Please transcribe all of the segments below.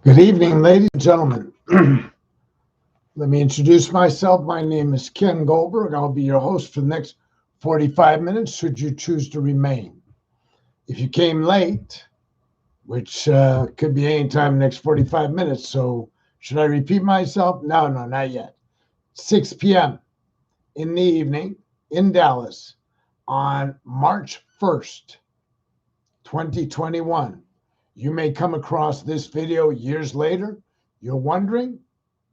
Good evening, ladies and gentlemen. Let me introduce myself. My name is Ken Goldberg. I'll be your host for the next 45 minutes, should you choose to remain. If you came late, which could be any time in the next 45 minutes, so should I repeat myself? No, not yet. 6 p.m. in the evening in Dallas on March 1st, 2021. You may come across this video years later. You're wondering?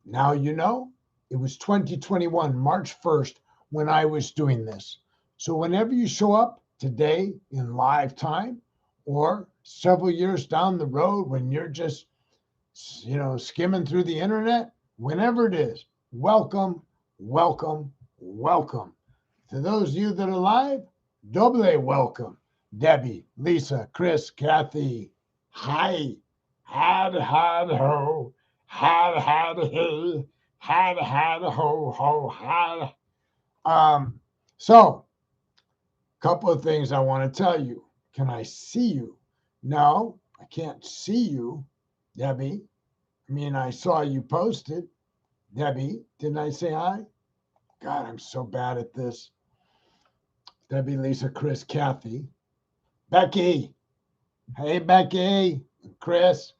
Now you know. It was 2021, March 1st, when I was doing this. So whenever you show up today in live time or several years down the road when you're just, skimming through the internet, whenever it is, welcome, welcome, welcome. To those of you that are live, doble welcome. Debbie, Lisa, Chris, Kathy, hi, had, ho, had, hey, had, ho, had. So, couple of things I want to tell you. Can I see you? No, I can't see you, Debbie. I mean, I saw you posted. Debbie, didn't I say hi? God, I'm so bad at this. Debbie, Lisa, Chris, Kathy. Becky. Hey, Becky. Chris.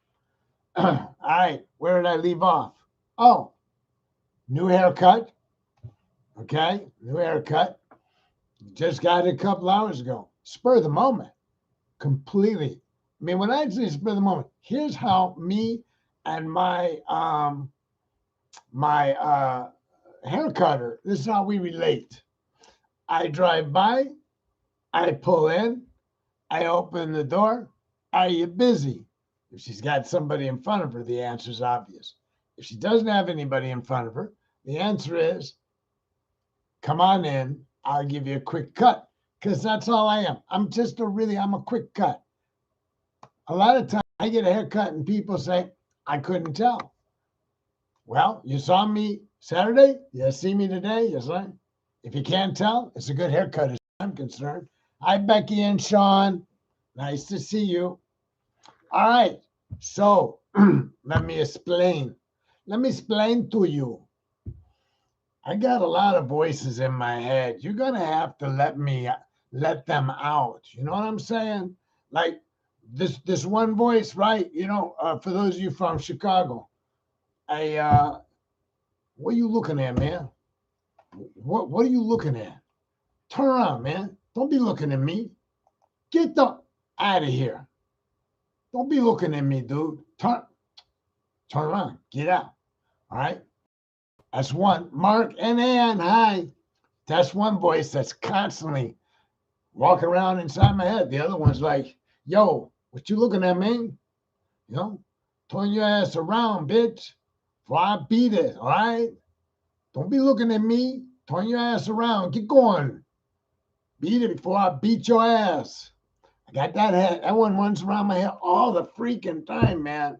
All right, where did I leave off? Oh, new haircut. Okay, new haircut. Just got it a couple hours ago. Spur of the moment. Completely. I mean, when I say spur of the moment, here's how me and my hair cutter, this is how we relate. I drive by, I pull in, I open the door. Are you busy? If she's got somebody in front of her, the answer is obvious. If she doesn't have anybody in front of her, the answer is, come on in. I'll give you a quick cut, because that's all I am. I'm a quick cut. A lot of times I get a haircut and people say, I couldn't tell. Well, you saw me Saturday. You see me today. Yes, right. If you can't tell, it's a good haircut as I'm concerned. Hi, Becky and Sean. Nice to see you. All right. So let me explain. Let me explain to you. I got a lot of voices in my head. You're going to have to let them out. You know what I'm saying? Like this one voice, right? For those of you from Chicago, what are you looking at, man? What are you looking at? Turn around, man. Don't be looking at me. Get the out of here. Don't be looking at me, dude. Turn around. Get out. All right. That's one. Mark and Ann, hi. That's one voice that's constantly walking around inside my head. The other one's like, yo, what you looking at, man? Turn your ass around, bitch. Before I beat it, all right? Don't be looking at me. Turn your ass around. Get going. Beat it before I beat your ass. I got that head. That one runs around my head all the freaking time, man.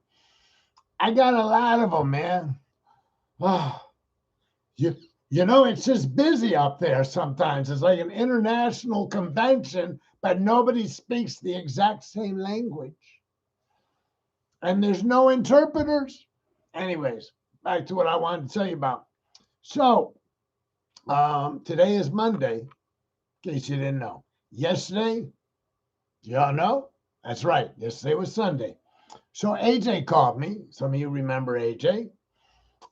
I got a lot of them, man. Oh, it's just busy up there sometimes. It's like an international convention, but nobody speaks the exact same language. And there's no interpreters. Anyways, back to what I wanted to tell you about. So, today is Monday, in case you didn't know. Yesterday, y'all know? That's right. Yesterday was Sunday. So AJ called me. Some of you remember AJ.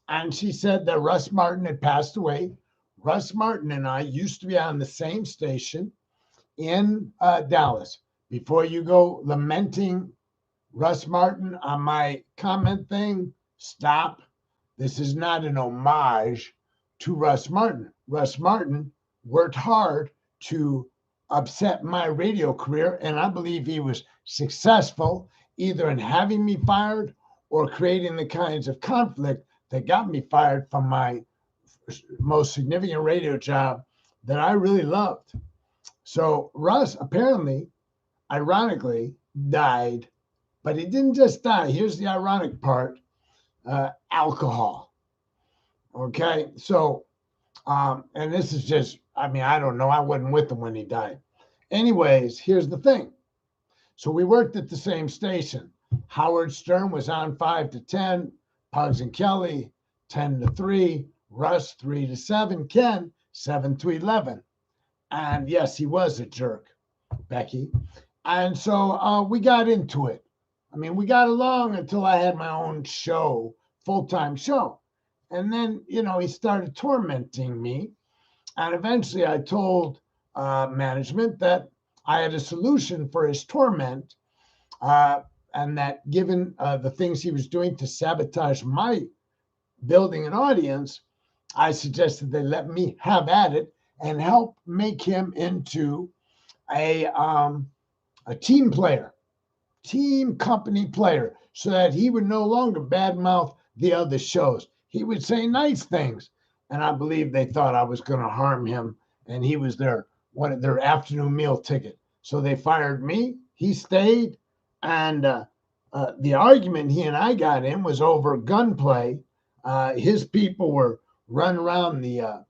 And she said that Russ Martin had passed away. Russ Martin and I used to be on the same station in Dallas. Before you go lamenting Russ Martin on my comment thing, stop. This is not an homage to Russ Martin. Russ Martin worked hard to upset my radio career, and I believe he was successful either in having me fired or creating the kinds of conflict that got me fired from my most significant radio job that I really loved. So Russ apparently, ironically, died, but he didn't just die. Here's the ironic part. Alcohol. Okay. So, and this is just, I don't know. I wasn't with him when he died. Anyways, here's the thing. So we worked at the same station. Howard Stern was on 5-10. Pugs and Kelly 10-3. Russ 3-7. Ken 7-11. And yes, he was a jerk, Becky. And so we got into it. I mean, we got along until I had my own show, full-time show. And then, he started tormenting me. And eventually I told management that I had a solution for his torment, and that given the things he was doing to sabotage my building an audience, I suggested they let me have at it and help make him into a team player, team company player, so that he would no longer badmouth the other shows. He would say nice things. And I believe they thought I was going to harm him, and he was their afternoon meal ticket. So they fired me. He stayed, and the argument he and I got in was over gunplay. His people were running around the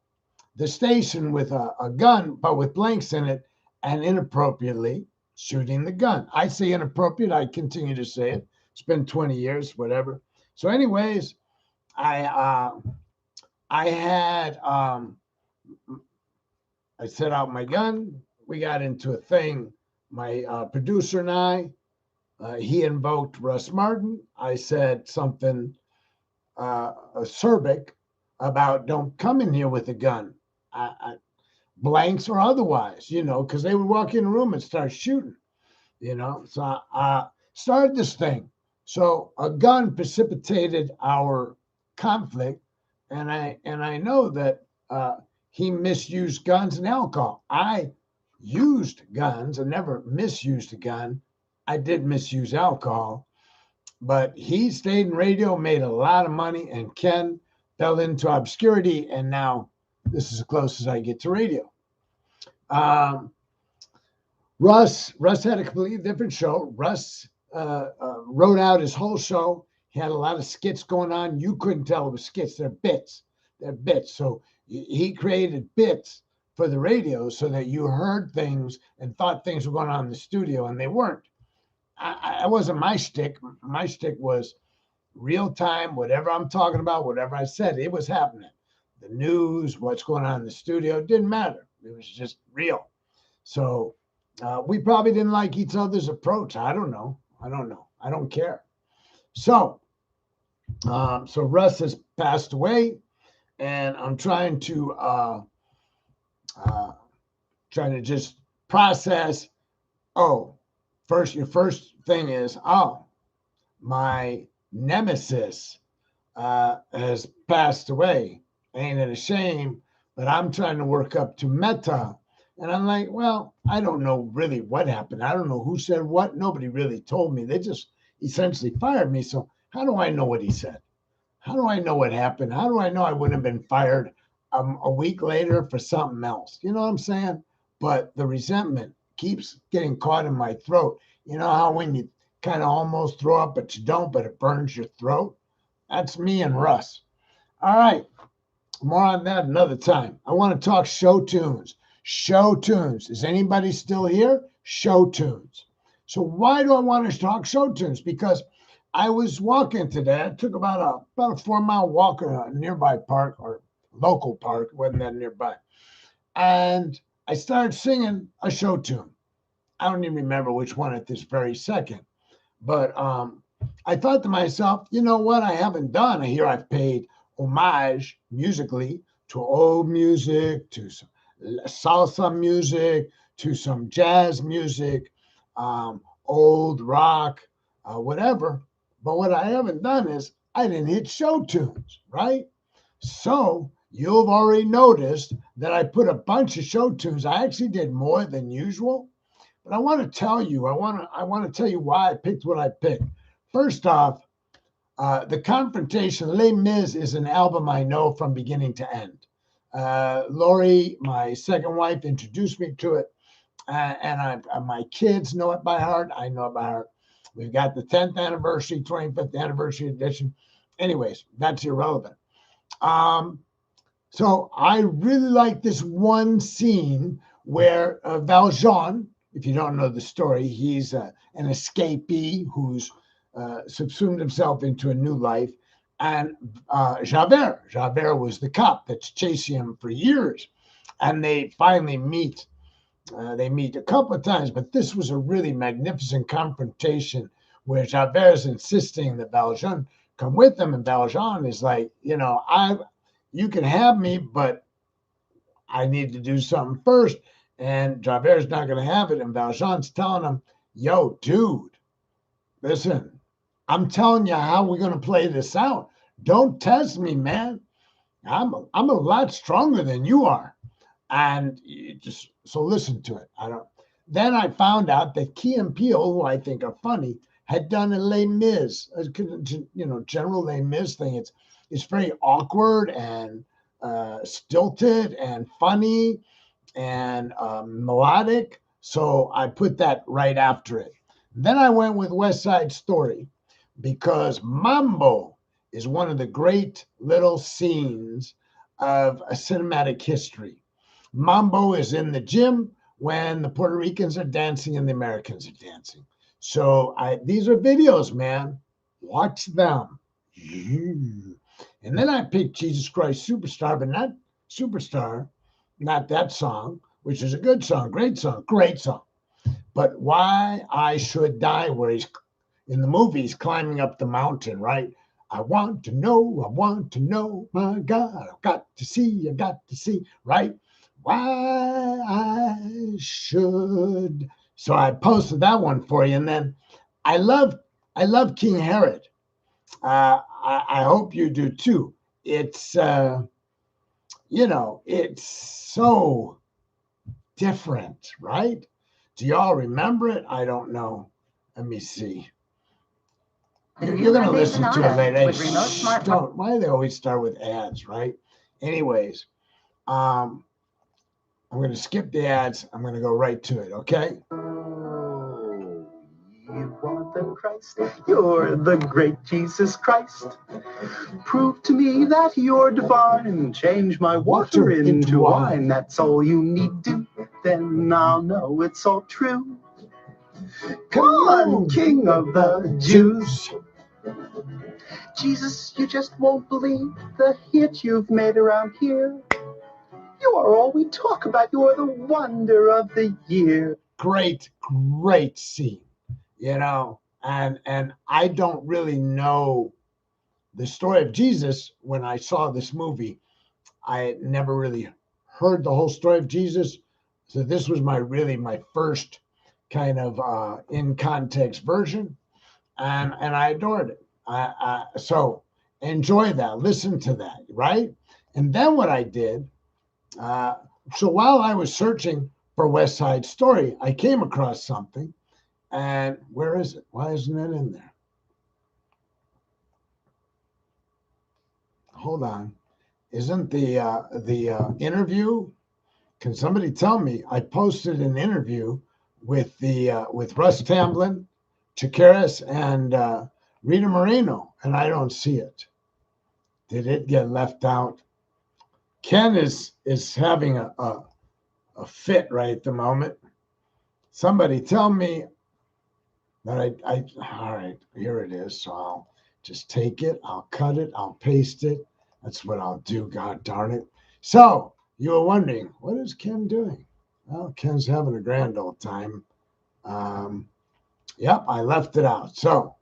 station with a gun, but with blanks in it, and inappropriately shooting the gun. I say inappropriate. I continue to say it. It's been 20 years, whatever. So, anyways, I had I set out my gun. We got into a thing. My producer and I. He invoked Russ Martin. I said something acerbic about don't come in here with a gun, blanks or otherwise, because they would walk in the room and start shooting, So I started this thing. So a gun precipitated our conflict, and I know that he misused guns and alcohol. I used guns. I never misused a gun. I did misuse alcohol, but he stayed in radio, made a lot of money, and Ken fell into obscurity, and now this is as close as I get to radio. Russ had a completely different show. Russ wrote out his whole show. He had a lot of skits going on. You couldn't tell it was skits. They're bits. So he created bits for the radio so that you heard things and thought things were going on in the studio, and they weren't. I wasn't my shtick. My shtick was real time, whatever I'm talking about, whatever I said, it was happening. The news, what's going on in the studio, didn't matter. It was just real. So we probably didn't like each other's approach. I don't know. I don't care. So Russ has passed away, and I'm trying to just process. Your first thing is, my nemesis has passed away. Ain't it a shame? But I'm trying to work up to meta. And I'm like, well, I don't know really what happened. I don't know who said what. Nobody really told me. They just essentially fired me. So how do I know what he said? How do I know what happened? How do I know I wouldn't have been fired a week later for something else? You know what I'm saying? But the resentment keeps getting caught in my throat. You know how when you kind of almost throw up, but you don't, but it burns your throat? That's me and Russ. All right. More on that another time. I want to talk show tunes. Show tunes. Is anybody still here? Show tunes. So why do I want to talk show tunes? Because I was walking today. I took about a 4-mile walk in a nearby park, or local park. It wasn't that nearby. And I started singing a show tune. I don't even remember which one at this very second. But I thought to myself, you know what I haven't done? Here I've paid homage musically to old music, to some salsa music, to some jazz music, old rock, whatever. But what I haven't done is I didn't hit show tunes, right? So you've already noticed that I put a bunch of show tunes. I actually did more than usual. But I want to tell you, I want to tell you why I picked what I picked. First off, The Confrontation, Les Mis, is an album I know from beginning to end. Lori, my second wife, introduced me to it, and my kids know it by heart. I know it by heart. We've got the 10th anniversary, 25th anniversary edition. Anyways, that's irrelevant. So I really like this one scene where Valjean, if you don't know the story, he's an escapee who's subsumed himself into a new life. And Javert was the cop that's chasing him for years. And they finally meet. They meet a couple of times, but this was a really magnificent confrontation where Javert is insisting that Valjean come with him, and Valjean is like, you can have me, but I need to do something first. And Javert's not going to have it, and Valjean's telling him, yo, dude, listen, I'm telling you how we're going to play this out. Don't test me, man. I'm a lot stronger than you are. And so listen to it. Then I found out that Key and Peele, who I think are funny, had done a Les Mis, general Les Mis thing. It's very awkward and stilted and funny and melodic. So I put that right after it. Then I went with West Side Story because Mambo is one of the great little scenes of a cinematic history. Mambo is in the gym when the Puerto Ricans are dancing and the Americans are dancing. So these are videos, man. Watch them. And then I picked Jesus Christ Superstar, but not Superstar, not that song, which is a good song, great song. But Why I Should Die, where he's in the movie, he's climbing up the mountain, right? I want to know, my God, I've got to see, right? Why I should. So I posted that one for you. And then I love King Herod. I hope you do too. It's, it's so different, right? Do y'all remember it? I don't know. Let me see. You're going to listen to it later. Why do they always start with ads, right? Anyways, I'm going to skip the ads. I'm going to go right to it, okay? You are the Christ. You're the great Jesus Christ. Prove to me that you're divine. Change my water into wine. That's all you need to. Then I'll know it's all true. Come on, King of the Jews. Jesus, you just won't believe the hit you've made around here. You are all we talk about. You are the wonder of the year. Great scene, and I don't really know the story of Jesus. When I saw this movie, I had never really heard the whole story of Jesus. So this was my first kind of in context version, and I adored it. So enjoy that, listen to that, right? And then what I did, so while I was searching for West Side Story, I came across something, and where is it? Why isn't it in there? Hold on. Isn't the interview? Can somebody tell me? I posted an interview with Russ Tamblyn, Chakiris, and Rita Moreno, and I don't see it. Did it get left out? Ken is having a fit right at the moment. Somebody tell me that all right, here it is. So I'll just take it, I'll cut it, I'll paste it. That's what I'll do, God darn it. So you were wondering, what is Ken doing? Well, Ken's having a grand old time. Yep, I left it out. So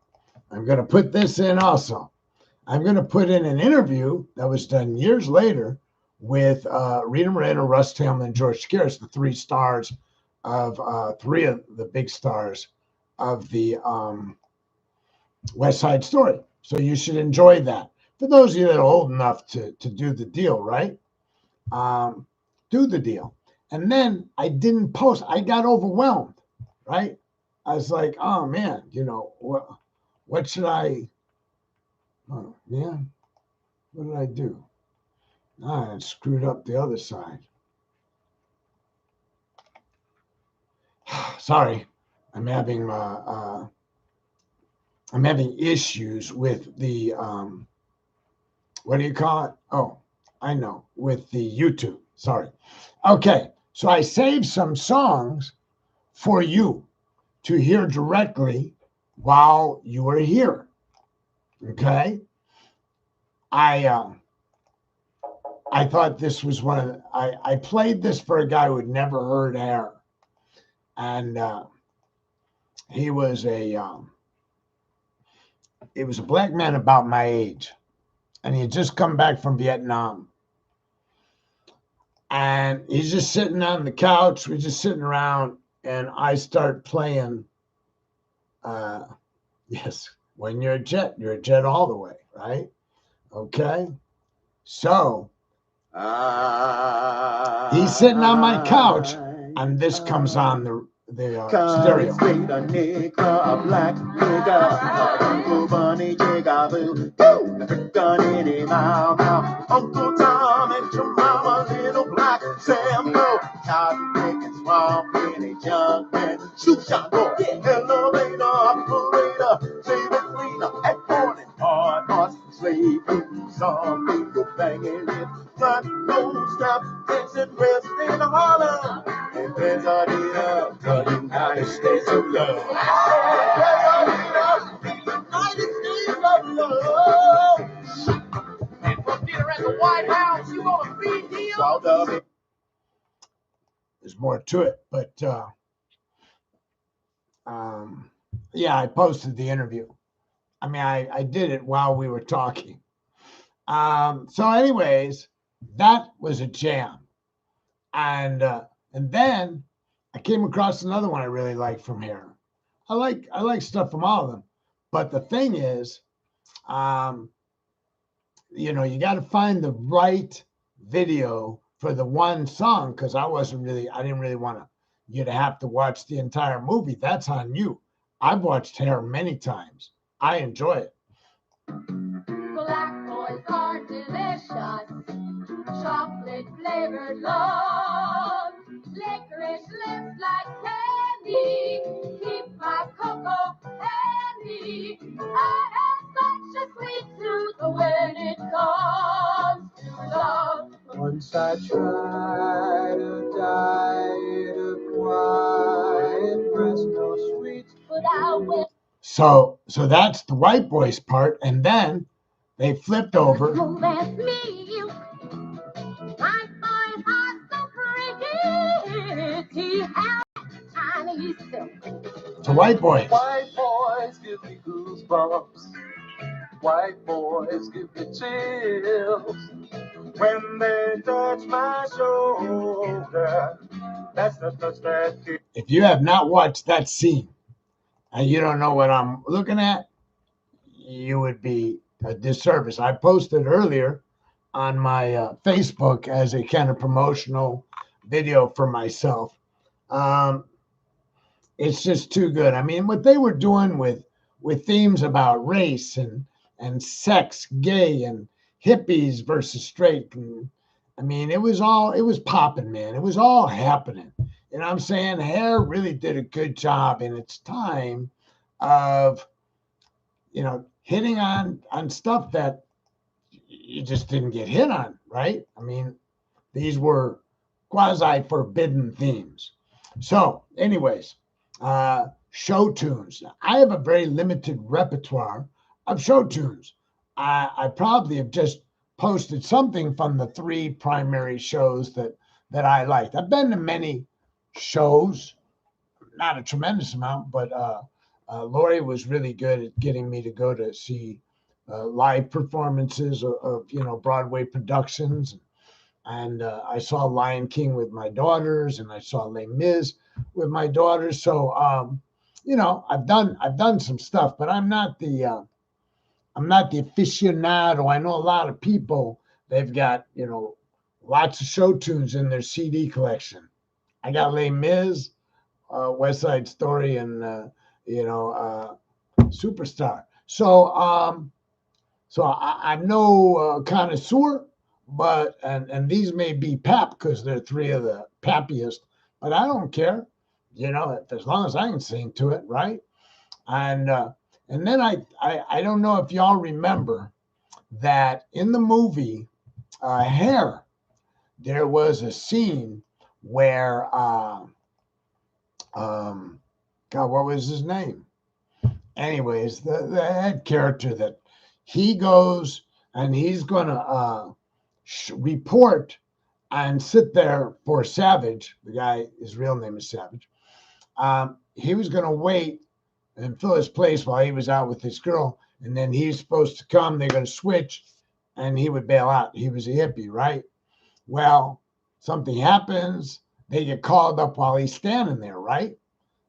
I'm going to put this in also. I'm going to put in an interview that was done years later with Rita Moreno, Russ Tamblyn, and George Chakiris, the three stars of three of the big stars of the West Side Story. So you should enjoy that. For those of you that are old enough to do the deal, right? Do the deal. And then I didn't post. I got overwhelmed, right? I was like, oh, man, what should I? Oh, man, what did I do? I screwed up the other side. Sorry, I'm having issues with the what do you call it? Oh, I know, with the YouTube. Sorry. Okay, so I saved some songs for you to hear directly while you were here. Okay. I thought this was one of the, I played this for a guy who had never heard hair. And he was a black man about my age. And he had just come back from Vietnam. And he's just sitting on the couch. We're just sitting around. And I start playing, yes, when you're a jet all the way, right? Okay. So he's sitting on my couch, and this comes on the stereo. A nigga, a black nigga, Uncle Bunny, jigaboo, gun in him, Uncle Tom and your mama, little black Sambo, cotton picking, swamp in a junk man, shoot shot, elevator, operator, saber cleaner, at morning, hard horse, slave, zombie, go banging it, got no stop, dancing, rest in the holler, and there's a deal, the United States of love. United States of love. And for dinner at the White House, you want a free deal? There's more to it, but yeah, I posted the interview. I mean, I did it while we were talking. So, anyways, that was a jam, and then I came across another one I really like from here. I like stuff from all of them, but the thing is, you know, you got to find the right video for the one song, because I didn't really want you to have to watch the entire movie. That's on you. I've watched Hair many times. I enjoy it. Black boys are delicious, chocolate flavored love. Licorice lips like candy, keep my cocoa handy. I have such a sweet tooth when it comes to love. Once I tried a diet of quiet, breast no sweets, but I will. So that's the white boys part, and then they flipped over. Oh, that's me. White boys are so pretty. How tiny silk. To white boys. White boys give me goosebumps. White boys give me chills. When they touch my shoulder, that's the touch that kills. If you have not watched that scene and you don't know what I'm looking at, you would be a disservice. I posted earlier on my Facebook as a kind of promotional video for myself. It's just too good. I mean, what they were doing with themes about race and sex, gay and hippies versus straight. And, I mean, it was popping, man. It was all happening. You know what I'm saying? Hair really did a good job in its time of, you know, hitting on stuff that you just didn't get hit on, right? I mean, these were quasi forbidden themes. So, anyways, show tunes. I have a very limited repertoire of show tunes. I probably have just posted something from the 3 primary shows that I liked. I've been to many shows, not a tremendous amount, but Lori was really good at getting me to go to see live performances of you know, Broadway productions. And I saw Lion King with my daughters, and I saw Les Mis with my daughters. So you know, I've done some stuff, but I'm not the aficionado. I know a lot of people, they've got, you know, lots of show tunes in their CD collection. I got Les Mis, West Side Story, and you know, Superstar. So I'm no connoisseur, but and these may be pap because they're 3 of the pappiest, but I don't care, you know, as long as I can sing to it, right? And then I don't know if y'all remember that in the movie Hair, there was a scene where God, what was his name? anyways, the head character that he goes and he's going to report and sit there for Savage. The guy, his real name is Savage. He was going to wait and fill his place while he was out with this girl. And then he's supposed to come. They're going to switch and he would bail out. He was a hippie, right? Well, something happens. They get called up while he's standing there, right?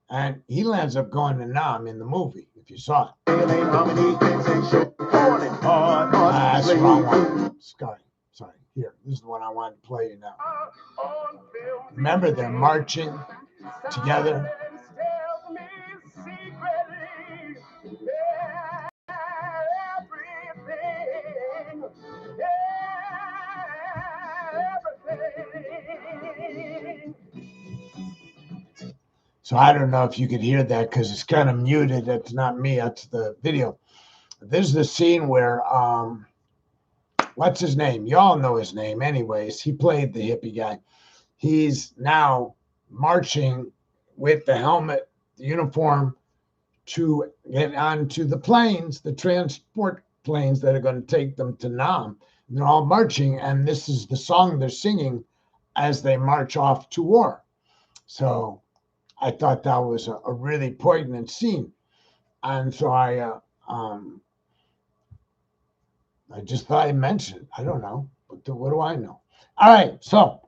And he ends up going to Nam in the movie, if you saw it. That's the wrong one. Sorry. Here, this is the one I wanted to play you now. Remember, they're marching together. So I don't know if you could hear that because it's kind of muted. That's not me. That's the video. This is the scene where, what's his name? You all know his name. Anyways, he played the hippie guy. He's now marching with the helmet, the uniform, to get onto the planes, the transport planes that are going to take them to Nam. And they're all marching, and this is the song they're singing as they march off to war. So I thought that was a really poignant scene. And so I just thought I'd mention it. I don't know. What do I know? All right. So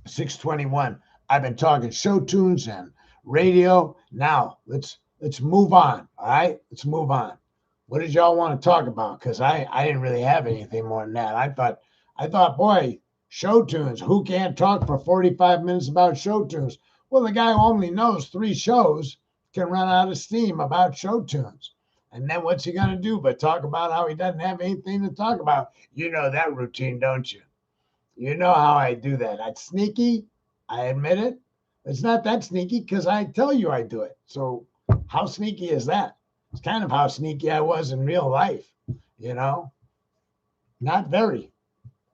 621. I've been talking show tunes and radio. Now let's move on. All right. Let's move on. What did y'all want to talk about? Because I didn't really have anything more than that. I thought, boy, show tunes. Who can't talk for 45 minutes about show tunes? Well, the guy who only knows 3 shows can run out of steam about show tunes. And then what's he going to do but talk about how he doesn't have anything to talk about? You know that routine, don't you? You know how I do that. That's sneaky. I admit it. It's not that sneaky because I tell you I do it. So how sneaky is that? It's kind of how sneaky I was in real life, you know? Not very.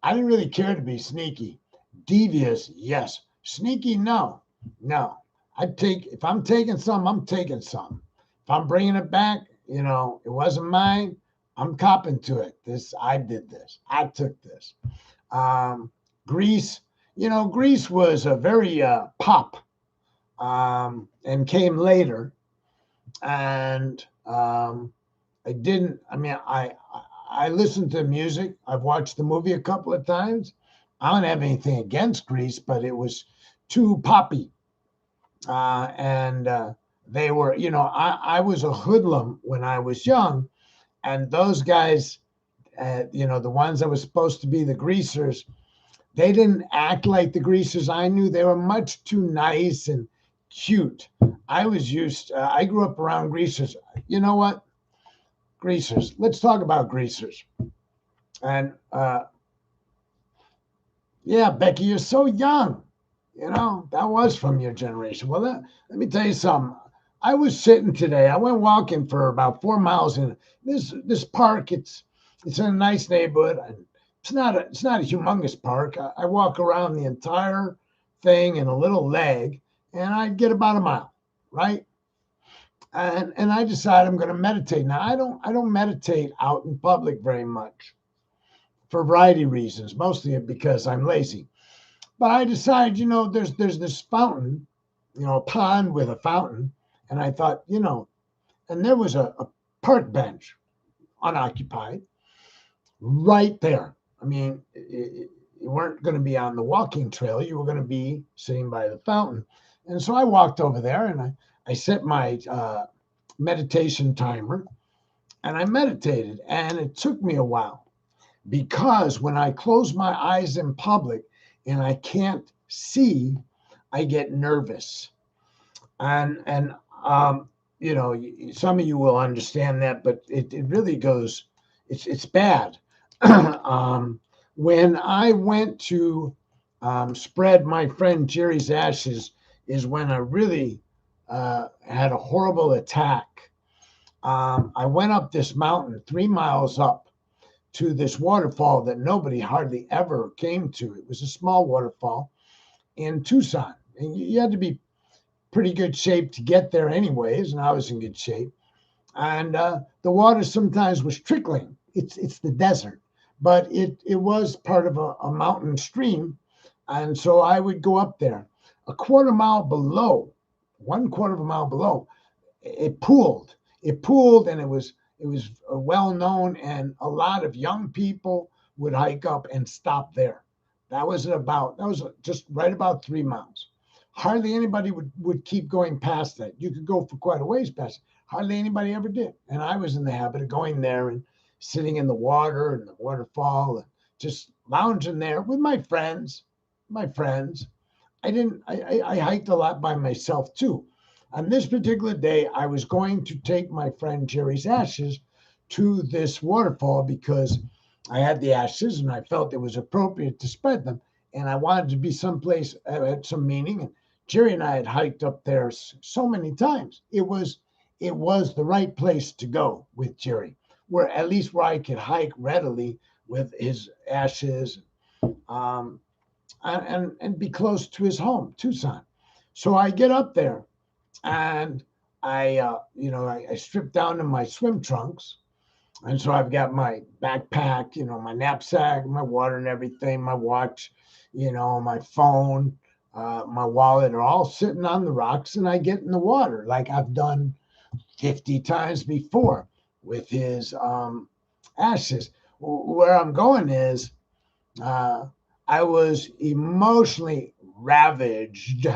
I didn't really care to be sneaky. Devious, yes. Sneaky, no. No. If I'm taking some, I'm taking some. If I'm bringing it back, you know, it wasn't mine. I'm copping to it. I did this. I took this. Grease, you know, Grease was a very pop and came later. And I listened to music. I've watched the movie a couple of times. I don't have anything against Grease, but it was too poppy. They were, you know, I was a hoodlum when I was young, and those guys, you know, the ones that were supposed to be the greasers, they didn't act like the greasers I knew. They were much too nice and cute. I grew up around greasers. You know what? Greasers. Let's talk about greasers. And yeah, Becky, you're so young. You know, that was from your generation. Well, let me tell you something. I was sitting today. I went walking for about 4 miles in this park. It's in a nice neighborhood. And it's not a humongous park. I walk around the entire thing in a little leg, and I get about a mile, right? And I decide I'm going to meditate. Now I don't meditate out in public very much for a variety of reasons, mostly because I'm lazy. But I decided, you know, there's this fountain, you know, a pond with a fountain. And I thought, you know, and there was a park bench unoccupied right there. I mean, you weren't going to be on the walking trail. You were going to be sitting by the fountain. And so I walked over there and I set my meditation timer and I meditated. And it took me a while because when I close my eyes in public and I can't see, I get nervous. And you know, some of you will understand that, but it really goes, it's bad. When I went to spread my friend Jerry's ashes is when I really had a horrible attack. I went up this mountain 3 miles up to this waterfall that nobody hardly ever came to. It was a small waterfall in Tucson. And you had to be pretty good shape to get there anyways, and I was in good shape. and the water sometimes was trickling. It's the desert, but it was part of a mountain stream, and so I would go up there. A quarter mile below, 1/4 of a mile below, it pooled. It pooled, and it was well known, and a lot of young people would hike up and stop there. That was just right about 3 miles. Hardly anybody would keep going past that. You could go for quite a ways past it. Hardly anybody ever did. And I was in the habit of going there and sitting in the water and the waterfall and just lounging there with my friends. My friends. I hiked a lot by myself too. On this particular day, I was going to take my friend Jerry's ashes to this waterfall because I had the ashes and I felt it was appropriate to spread them. And I wanted to be someplace had some meaning. And Jerry and I had hiked up there so many times. It was the right place to go with Jerry, where at least where I could hike readily with his ashes, um, and be close to his home, Tucson. So I get up there and I strip down to my swim trunks. And so I've got my backpack, my knapsack, my water and everything, my watch, my phone, my wallet are all sitting on the rocks. And I get in the water like I've done 50 times before with his ashes. Where I'm going is uh, I was emotionally ravaged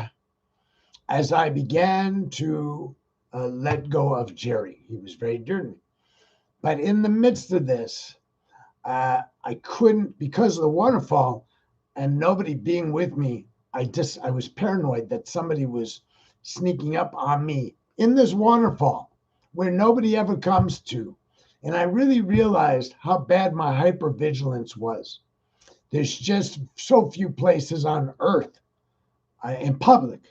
as I began to let go of Jerry. He was very dear to me. But in the midst of this, I couldn't, because of the waterfall and nobody being with me. I was paranoid that somebody was sneaking up on me in this waterfall where nobody ever comes to. And I really realized how bad my hypervigilance was. There's just so few places on earth in public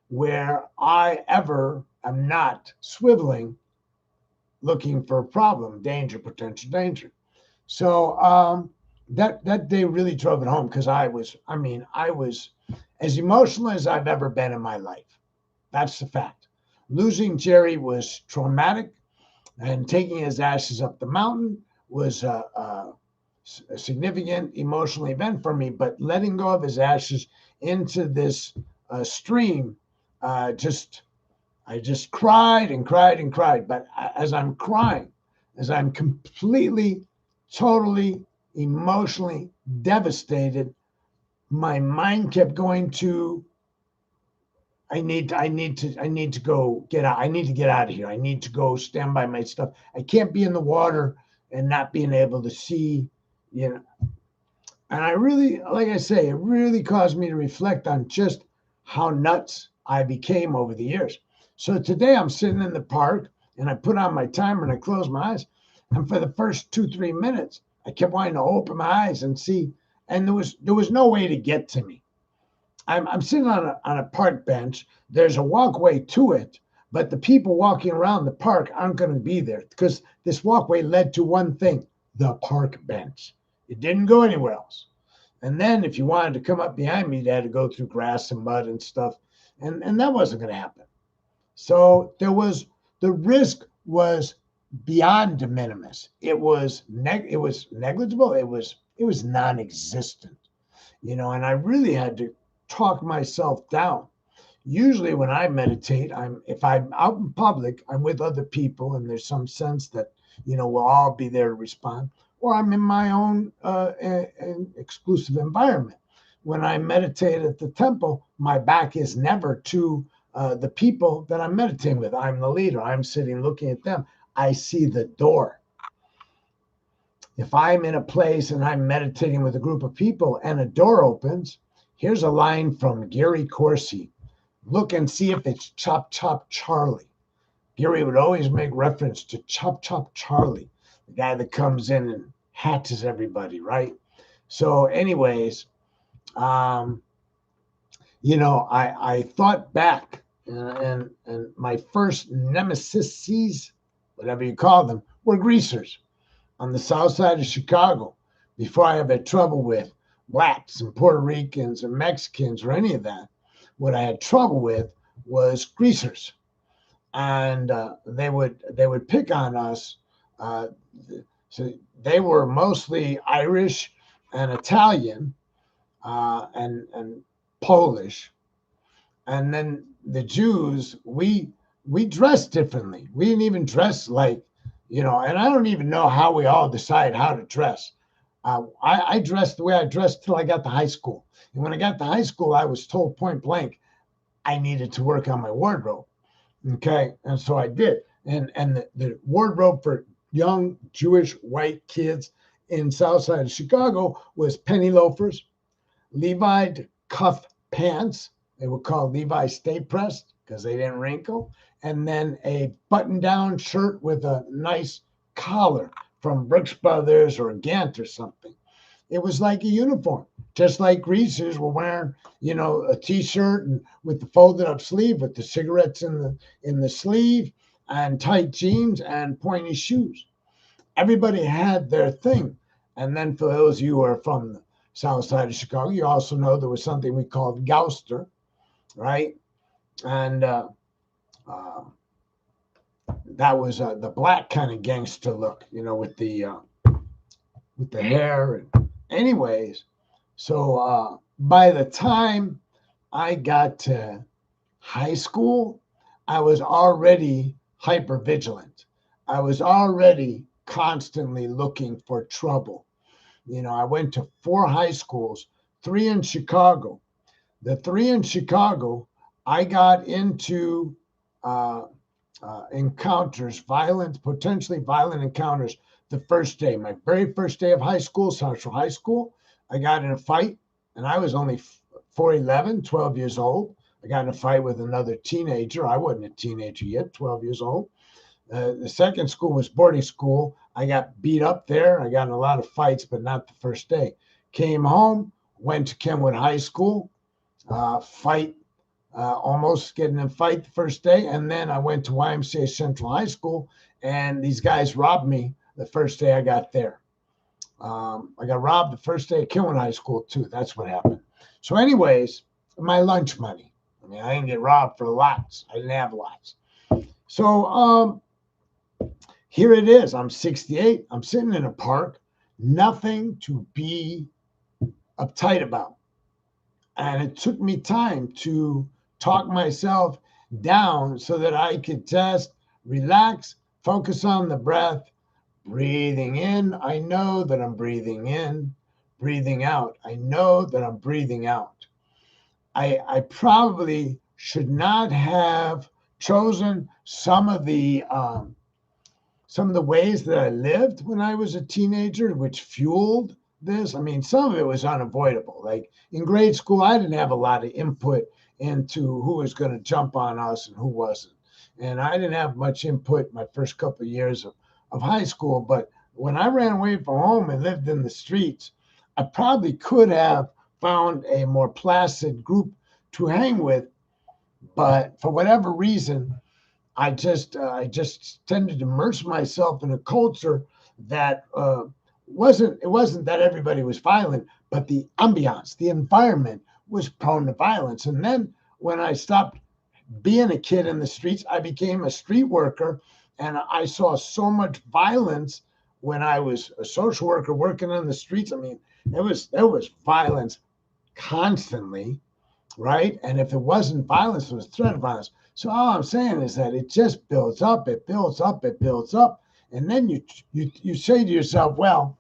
where I ever am not swiveling looking for a problem, danger, potential danger. So that day really drove it home because I was as emotional as I've ever been in my life. That's the fact. Losing Jerry was traumatic, and taking his ashes up the mountain was a significant emotional event for me. But letting go of his ashes into this stream, just I just cried and cried and cried. But as I'm crying, as I'm completely, totally, emotionally devastated, my mind kept going to, I need to go get out. I need to get out of here. I need to go stand by my stuff. I can't be in the water and not being able to see, you know. And I really, like I say, it really caused me to reflect on just how nuts I became over the years. So today I'm sitting in the park and I put on my timer and I close my eyes. And for the first 2, 3 minutes, I kept wanting to open my eyes and see. And there was no way to get to me. I'm sitting on a park bench. There's a walkway to it, but the people walking around the park aren't going to be there because this walkway led to one thing, the park bench. It didn't go anywhere else. And then if you wanted to come up behind me, you had to go through grass and mud and stuff. And that wasn't going to happen. So the risk was beyond de minimis. It was negligible. It was non-existent, and I really had to talk myself down. Usually when I meditate, if I'm out in public, I'm with other people and there's some sense that, we'll all be there to respond, or I'm in my own exclusive environment. When I meditate at the temple, my back is never to the people that I'm meditating with. I'm the leader. I'm sitting looking at them. I see the door. If I'm in a place and I'm meditating with a group of people and a door opens, here's a line from Gary Corsi. Look and see if it's Chop Chop Charlie. Gary would always make reference to Chop Chop Charlie, the guy that comes in and hatches everybody, right? So anyways, I thought back and my first nemesis, whatever you call them, were greasers on the south side of Chicago before I ever had trouble with blacks and Puerto Ricans and Mexicans or any of that. What I had trouble with was greasers. and they would pick on us. Uh, so they were mostly Irish and Italian and Polish, and then the Jews, we dressed differently. We didn't even dress like, and I don't even know how we all decide how to dress. I dressed the way I dressed till I got to high school. And when I got to high school, I was told point blank I needed to work on my wardrobe. Okay. And so I did. And the wardrobe for young Jewish white kids in South Side of Chicago was penny loafers, Levi cuff pants. They were called Levi stay pressed because they didn't wrinkle. And then a button down shirt with a nice collar from Brooks Brothers or Gant or something. It was like a uniform, just like greasers were wearing, a t-shirt and with the folded up sleeve with the cigarettes in the sleeve and tight jeans and pointy shoes. Everybody had their thing. And then for those of you who are from the South Side of Chicago, you also know there was something we called Gouster, right? And uh, that was the black kind of gangster look, with the hair. And anyways, so by the time I got to high school, I was already hyper vigilant. I was already constantly looking for trouble. I went to 4 high schools, 3 in Chicago. The 3 in Chicago, I got into uh, encounters, potentially violent encounters the first day. My very first day of high school, Central High School, I got in a fight, and I was only 4'11", 12 years old. I got in a fight with another teenager. I wasn't a teenager yet, 12 years old. The second school was boarding school. I got beat up there. I got in a lot of fights, but not the first day. Came home, went to Kenwood High School, fight, almost getting in a fight the first day. And then I went to YMCA Central High School, and these guys robbed me the first day I got there. I got robbed the first day at Kenwood High School, too. That's what happened. So anyways, my lunch money. I mean, I didn't get robbed for lots. I didn't have lots. So here it is. I'm 68. I'm sitting in a park. Nothing to be uptight about. And it took me time to talk myself down so that I could just relax, focus on the breath, breathing in. I know that I'm breathing in, breathing out. I know that I'm breathing out. I probably should not have chosen some of the ways that I lived when I was a teenager, which fueled this. I mean, some of it was unavoidable. Like in grade school, I didn't have a lot of input into who was going to jump on us and who wasn't. And I didn't have much input my first couple of years of high school. But when I ran away from home and lived in the streets, I probably could have found a more placid group to hang with. But for whatever reason, I just tended to immerse myself in a culture that wasn't that everybody was violent, but the ambiance, the environment was prone to violence. And then when I stopped being a kid in the streets, I became a street worker, and I saw so much violence when I was a social worker working on the streets. I mean, there was violence constantly, right? And if it wasn't violence, it was threat of violence. So all I'm saying is that it just builds up, it builds up, it builds up. And then you say to yourself, well,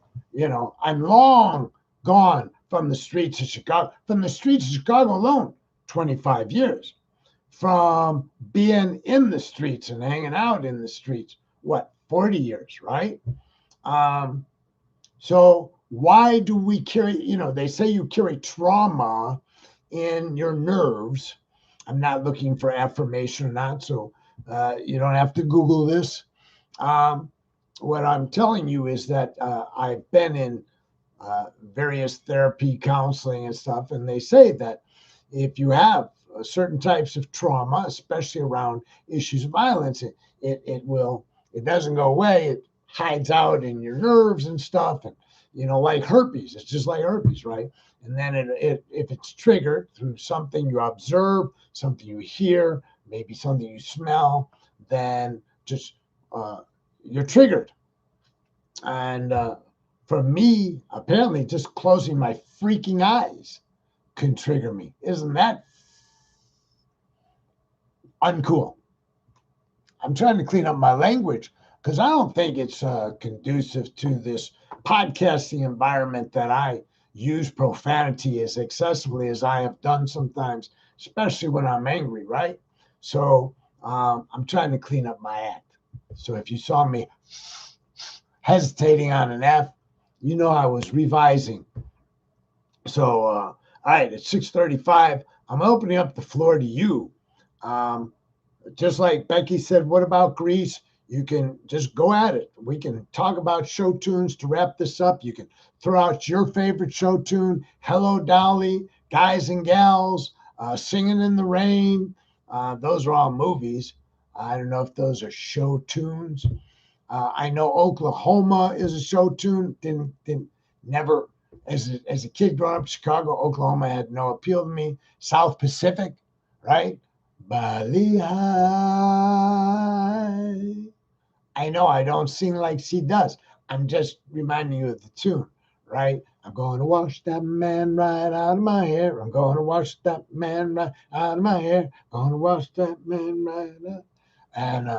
I'm long gone from the streets of Chicago. From the streets of Chicago alone, 25 years. From being in the streets and hanging out in the streets, 40 years, right? So why do we carry, they say you carry trauma in your nerves. I'm not looking for affirmation or not, so you don't have to Google this. What I'm telling you is that I've been in various therapy, counseling, and stuff, and they say that if you have certain types of trauma, especially around issues of violence, it doesn't go away. It hides out in your nerves and stuff, and like herpes. It's just like herpes, right? And then if it's triggered through something you observe, something you hear, maybe something you smell, then just you're triggered. And for me, apparently, just closing my freaking eyes can trigger me. Isn't that uncool? I'm trying to clean up my language because I don't think it's conducive to this podcasting environment that I use profanity as excessively as I have done sometimes, especially when I'm angry, right? So I'm trying to clean up my act. So if you saw me hesitating on an F, you know I was revising. So, all right, it's 6:35. I'm opening up the floor to you. Just like Becky said, what about Grease? You can just go at it. We can talk about show tunes to wrap this up. You can throw out your favorite show tune, Hello Dolly, Guys and Gals, Singing in the Rain. Those are all movies. I don't know if those are show tunes. I know Oklahoma is a show tune. Never, as a kid growing up in Chicago, Oklahoma had no appeal to me. South Pacific, right? Bali High. I know I don't sing like she does. I'm just reminding you of the tune, right? I'm going to wash that man right out of my hair. I'm going to wash that man right out of my hair. I'm going to wash that man right out. And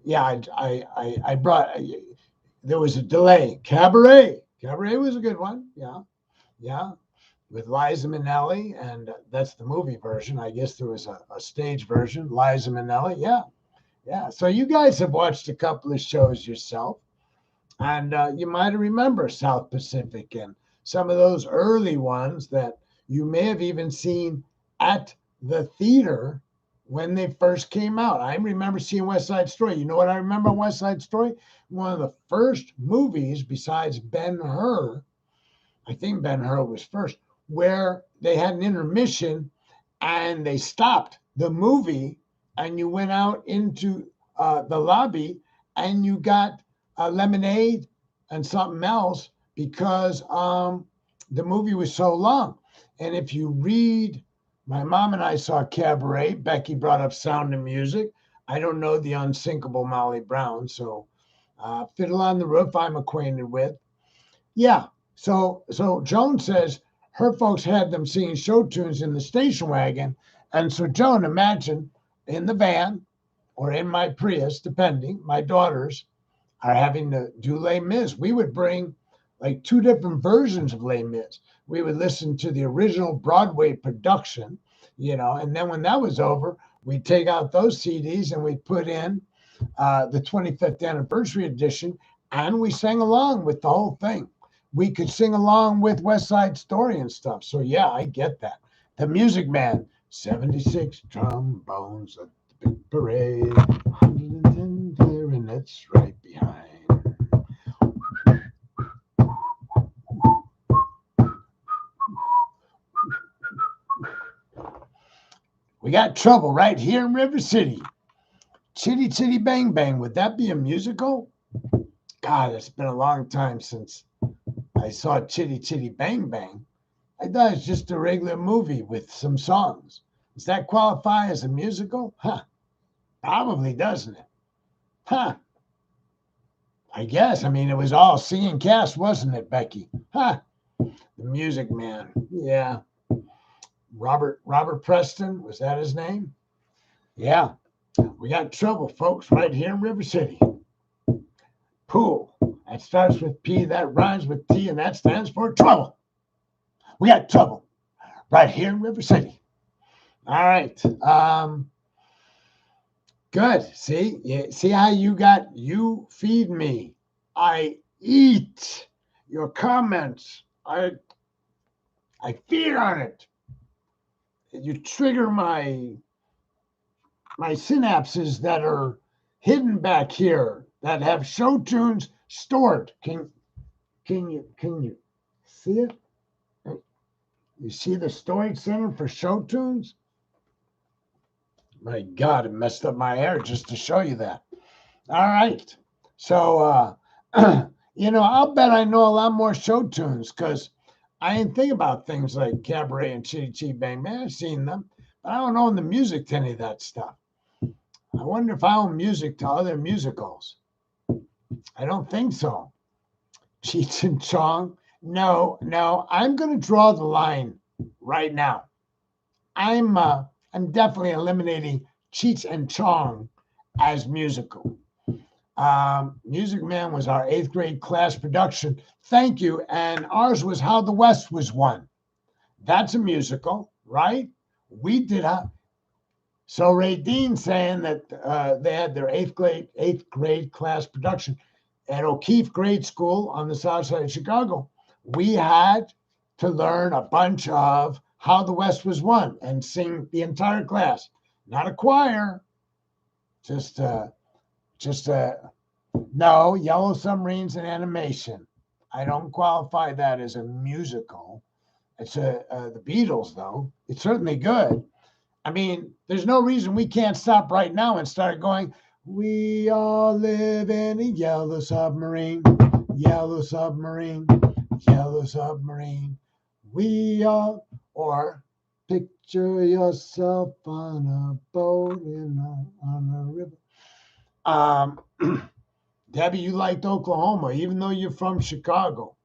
yeah, I brought. There was a delay. Cabaret was a good one. Yeah, with Liza Minnelli, and that's the movie version. I guess there was a stage version. Liza Minnelli. Yeah. So you guys have watched a couple of shows yourself, and you might remember South Pacific and some of those early ones that you may have even seen at the theater when they first came out. I remember seeing West Side Story. You know what I remember West Side Story? One of the first movies besides Ben-Hur, I think Ben-Hur was first, where they had an intermission and they stopped the movie and you went out into the lobby and you got a lemonade and something else because the movie was so long. And if you read, my mom and I saw Cabaret. Becky brought up Sound and Music. I don't know the unsinkable Molly Brown. So Fiddle on the Roof, I'm acquainted with. Yeah. So Joan says her folks had them singing show tunes in the station wagon. And so Joan, imagine in the van or in my Prius, depending, my daughters are having to do Les Mis. We would bring like two different versions of Les Mis. We would listen to the original Broadway production, and then when that was over, we'd take out those CDs and we'd put in the 25th anniversary edition, and we sang along with the whole thing. We could sing along with West Side Story and stuff. So yeah, I get that. The Music Man, 76 trombones at the big parade, 110 clarinets right behind. We got trouble right here in River City. Chitty Chitty Bang Bang. Would that be a musical? God, it's been a long time since I saw Chitty Chitty Bang Bang. I thought it's just a regular movie with some songs. Does that qualify as a musical? Huh. Probably, doesn't it? Huh. I guess. I mean, it was all singing cast, wasn't it, Becky? Huh. The Music Man. Yeah. Robert Preston, was that his name? Yeah. We got trouble, folks, right here in River City. Pool. That starts with P, that rhymes with T, and that stands for trouble. We got trouble right here in River City. All right. Good. See how you feed me. I eat your comments. I feed on it. You trigger my synapses that are hidden back here that have show tunes stored. Can you see it? You see the storage center for show tunes? My God, it messed up my hair just to show you that. All right. So, I'll bet I know a lot more show tunes because I didn't think about things like Cabaret and Chitty Chitty Bang Bang. I've seen them, but I don't know the music to any of that stuff. I wonder if I own music to other musicals. I don't think so. Cheech and Chong? No, I'm going to draw the line right now. I'm definitely eliminating Cheech and Chong as musical. Music Man was our 8th grade class production. Thank you. And ours was How the West Was Won. That's a musical, right? We did. So Ray Dean saying that they had their 8th grade class production at O'Keefe Grade School on the south side of Chicago. We had to learn a bunch of How the West Was Won and sing the entire class. Not a choir, just no, Yellow Submarine's an animation. I don't qualify that as a musical. It's the Beatles, though. It's certainly good. I mean, there's no reason we can't stop right now and start going, we all live in a yellow submarine, yellow submarine, yellow submarine. We all, or picture yourself on a boat on a river. Debbie, you liked Oklahoma, even though you're from Chicago.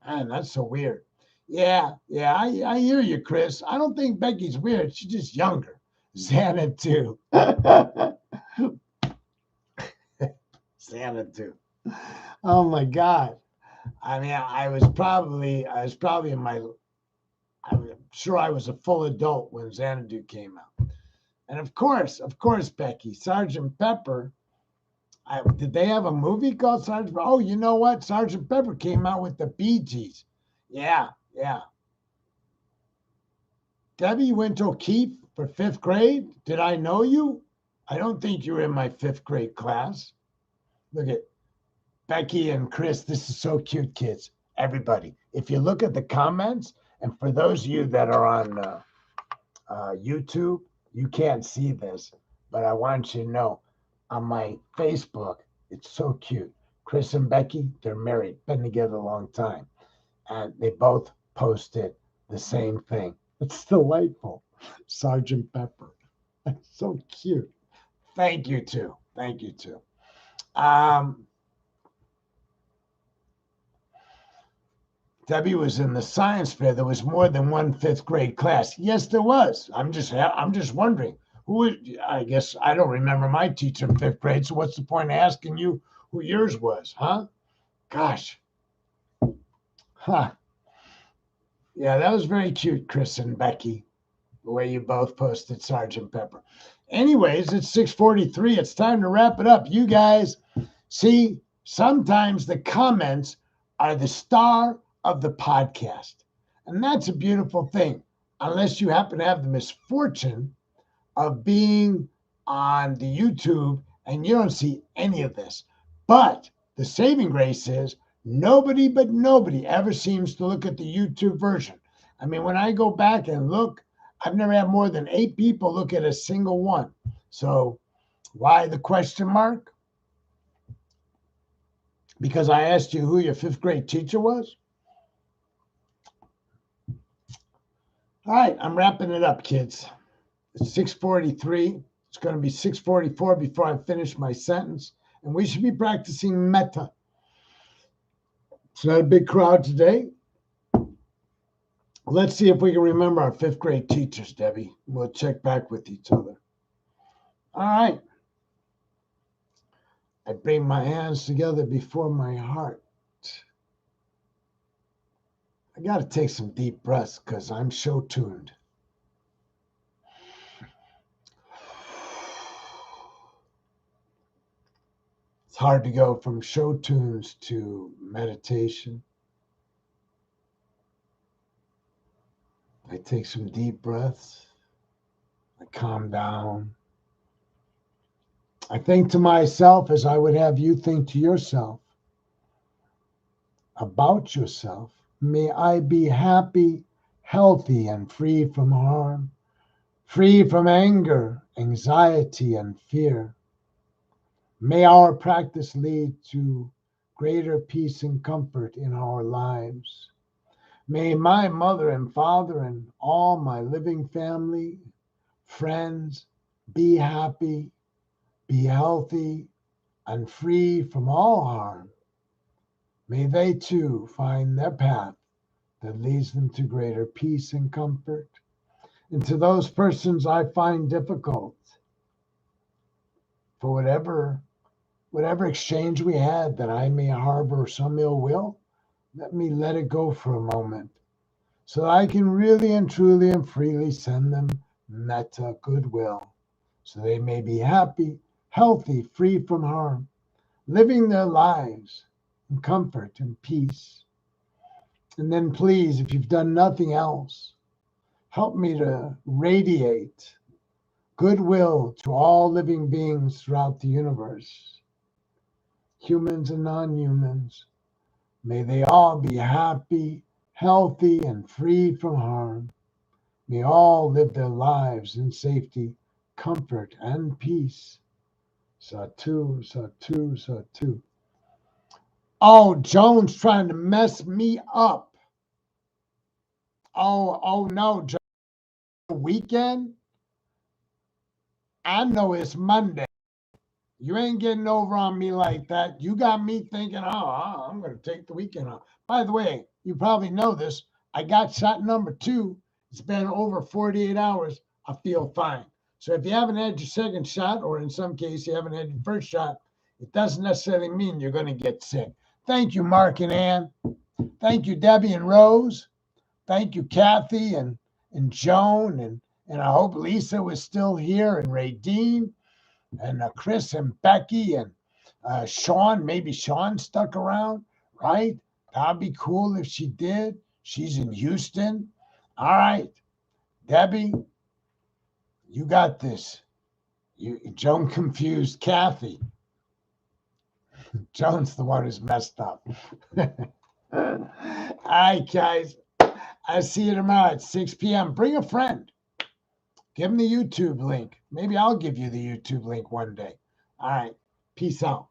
Man, that's so weird. Yeah, I hear you, Chris. I don't think Becky's weird. She's just younger. Xana, too. Xana, too. Oh, my God. I mean, I was probably in my, I'm sure I was a full adult when Xanadu came out. And of course, Becky, Sergeant Pepper. Did they have a movie called Sergeant Pepper? Oh, you know what? Sergeant Pepper came out with the Bee Gees. Yeah. Debbie, you went to O'Keefe for 5th grade? Did I know you? I don't think you were in my 5th grade class. Look at Becky and Chris. This is so cute, kids. Everybody, if you look at the comments, and for those of you that are on YouTube, you can't see this, but I want you to know on my Facebook, it's so cute. Chris and Becky, they're married, been together a long time, and they both posted the same thing. It's delightful. Sergeant Pepper. That's so cute. Thank you, too. Debbie was in the science fair. There was more than one 5th grade class. Yes, there was. I'm just wondering who. I guess I don't remember my teacher in 5th grade. So what's the point of asking you who yours was, huh? Gosh. Huh. Yeah, that was very cute, Chris and Becky, the way you both posted Sergeant Pepper. Anyways, it's 6:43. It's time to wrap it up. You guys, see, sometimes the comments are the star of the podcast. And that's a beautiful thing, unless you happen to have the misfortune of being on the YouTube and you don't see any of this. But the saving grace is nobody ever seems to look at the YouTube version. I mean, when I go back and look, I've never had more than 8 people look at a single one. So why the question mark? Because I asked you who your 5th grade teacher was? All right, I'm wrapping it up, kids. It's 6:43. It's going to be 6:44 before I finish my sentence. And we should be practicing metta. It's not a big crowd today. Let's see if we can remember our 5th grade teachers, Debbie. We'll check back with each other. All right. I bring my hands together before my heart. I got to take some deep breaths because I'm show tuned. It's hard to go from show tunes to meditation. I take some deep breaths. I calm down. I think to myself as I would have you think to yourself about yourself. May I be happy, healthy, and free from harm, free from anger, anxiety, and fear. May our practice lead to greater peace and comfort in our lives. May my mother and father and all my living family, friends, be happy, be healthy and free from all harm. May they too find their path that leads them to greater peace and comfort. And to those persons I find difficult, for whatever exchange we had, that I may harbor some ill will, let me let it go for a moment, so that I can really and truly and freely send them metta, goodwill, so they may be happy, healthy, free from harm, living their lives in comfort and peace. And then please, if you've done nothing else, help me to radiate goodwill to all living beings throughout the universe, humans and non-humans. May they all be happy, healthy, and free from harm. May all live their lives in safety, comfort, and peace. Satu, Satu, Satu. Oh, Joan's trying to mess me up. Oh no, Joan. Weekend? I know it's Monday. You ain't getting over on me like that. You got me thinking, I'm going to take the weekend off. By the way, you probably know this. I got shot number 2. It's been over 48 hours. I feel fine. So if you haven't had your second shot, or in some cases you haven't had your first shot, it doesn't necessarily mean you're going to get sick. Thank you, Mark and Ann. Thank you, Debbie and Rose. Thank you, Kathy and Joan. And I hope Lisa was still here, and Ray Dean, and Chris and Becky, and Sean. Maybe Sean stuck around, right? That'd be cool if she did. She's in Houston. All right, Debbie, you got this. Joan confused Kathy. Joan's the one who's messed up. All right, guys. I'll see you tomorrow at 6 p.m. Bring a friend. Give them the YouTube link. Maybe I'll give you the YouTube link one day. All right. Peace out.